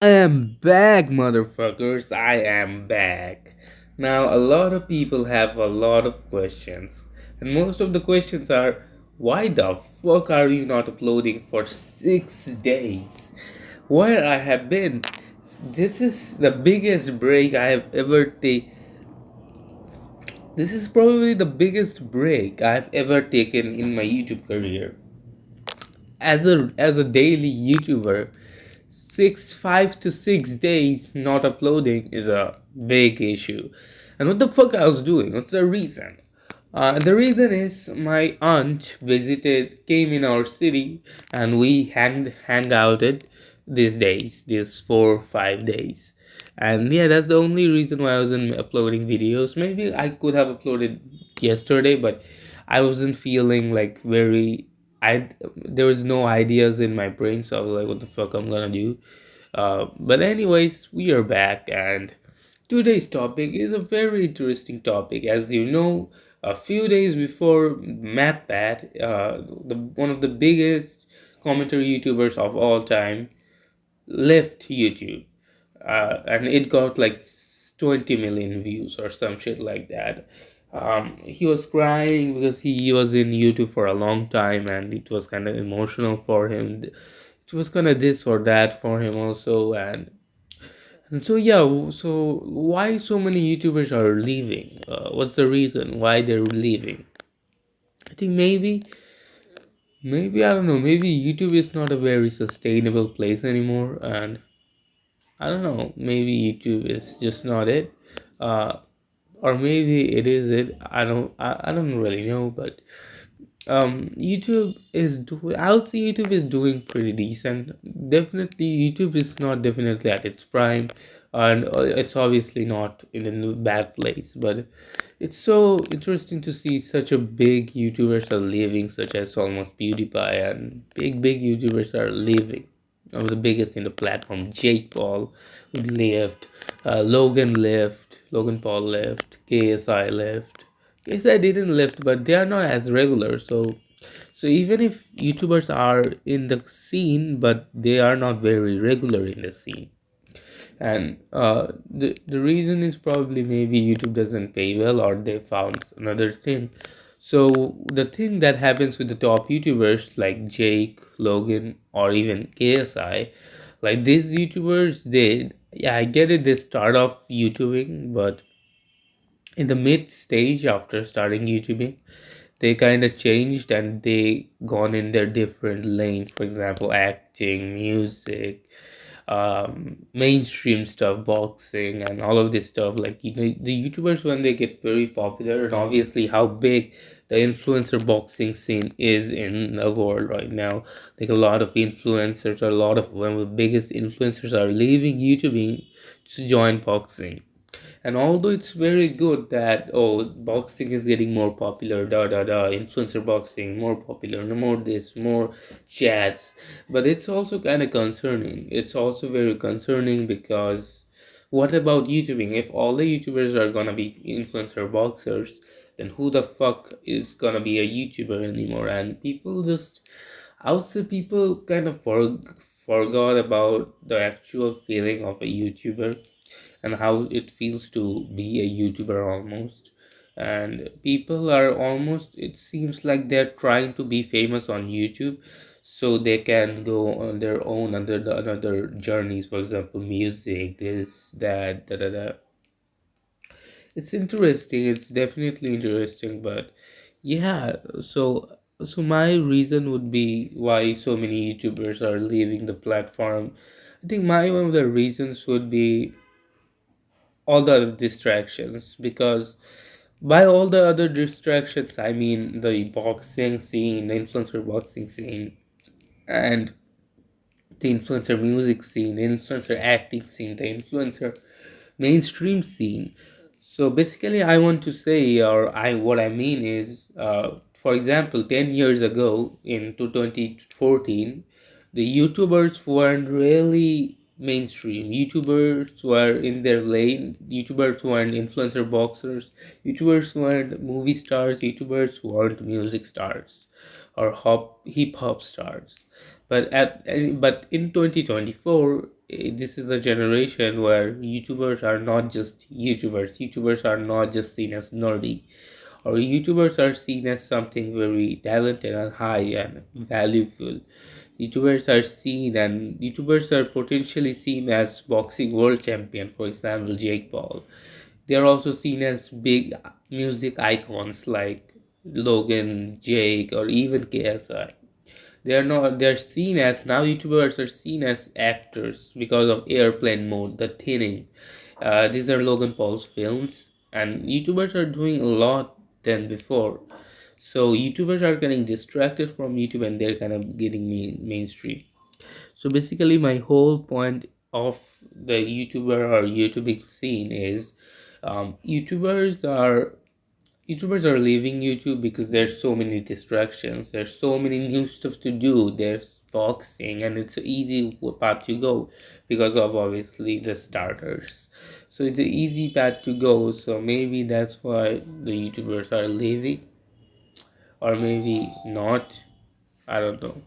I am back, motherfuckers. I am back. Now, a lot of people have a lot of questions, and most of the questions are why the fuck are you not uploading for 6 days? Where I have been? This is the biggest break I have ever taken. This is probably the biggest break I've ever taken in my YouTube career. As a daily YouTuber, 5 to 6 days not uploading is a big issue. And what the fuck I was doing? What's the reason? The reason is my aunt came in our city, and we hang outed these 4 5 days. And yeah, that's the only reason why I wasn't uploading videos. Maybe I could have uploaded yesterday, but I wasn't feeling like very. There was no ideas in my brain, so I was like, "What the fuck I'm gonna do?" But anyways, we are back, and today's topic is a very interesting topic. As you know, a few days before MathPad, one of the biggest commentary YouTubers of all time, left YouTube, and it got like 20 million views or some shit like that. He was crying because he was in YouTube for a long time, and it was kind of emotional for him. It was kind of this or that for him also, and so yeah. So why so many YouTubers are leaving? What's the reason why they're leaving? I think maybe I don't know. Maybe YouTube is not a very sustainable place anymore, and I don't know. Maybe YouTube is just not it, uh, or maybe it is it. I don't really know. But YouTube is I would say YouTube is doing pretty decent. Definitely, YouTube is not definitely at its prime, and it's obviously not in a bad place. But it's so interesting to see such a big YouTubers are leaving, such as almost PewDiePie, and big YouTubers are leaving. One of the biggest in the platform, Jake Paul, who left, Logan Paul left, KSI left. KSI didn't left, but they are not as regular. So even if YouTubers are in the scene, but they are not very regular in the scene, and the reason is probably maybe YouTube doesn't pay well, or they found another thing. So the thing that happens with the top YouTubers like Jake, Logan, or even KSI, like these YouTubers, they, yeah, I get it, they start off YouTubing, but in the mid stage after starting YouTubing, they kind of changed and they gone in their different lane. For example, acting, music, mainstream stuff, boxing, and all of this stuff. Like, you know, the YouTubers, when they get very popular, and obviously how big the influencer boxing scene is in the world right now, like a lot of influencers, or a lot of one of the biggest influencers are leaving YouTubing to join boxing. And although it's very good that, oh, boxing is getting more popular, influencer boxing more popular, no more this, more chats, but it's also kind of concerning. It's also very concerning because what about YouTubing? If all the YouTubers are gonna be influencer boxers, then who the fuck is gonna be a YouTuber anymore? And people just, I would say people kind of forgot about the actual feeling of a YouTuber and how it feels to be a YouTuber almost. And people are almost, it seems like they're trying to be famous on YouTube so they can go on their own under the another journeys, for example, music, this, that, da da da. It's interesting, it's definitely interesting, but yeah, so my reason would be why so many YouTubers are leaving the platform. I think my one of the reasons would be all the other distractions, because by all the other distractions I mean the boxing scene, the influencer boxing scene, and the influencer music scene, the influencer acting scene, the influencer mainstream scene. So basically I want to say, or I what I mean is, for example, 10 years ago in 2014, the YouTubers weren't really mainstream. YouTubers were in their lane. YouTubers weren't influencer boxers. YouTubers weren't movie stars. YouTubers weren't music stars or hip hop stars. But in 2024, this is the generation where YouTubers are not just YouTubers. YouTubers are not just seen as nerdy, or YouTubers are seen as something very talented and high and valuable. YouTubers are potentially seen as boxing world champion, for example, Jake Paul. They are also seen as big music icons like Logan, Jake, or even KSI. They're seen as, now YouTubers are seen as actors because of airplane mode, the thinning. These are Logan Paul's films, and YouTubers are doing a lot than before. So YouTubers are getting distracted from YouTube and they're kind of getting mainstream. So basically, my whole point of the YouTuber or YouTubing scene is, um, YouTubers are YouTubers are leaving YouTube because there's so many distractions. There's so many new stuff to do. There's boxing, and it's an easy path to go because of obviously the starters. So it's an easy path to go. So maybe that's why the YouTubers are leaving, or maybe not. I don't know.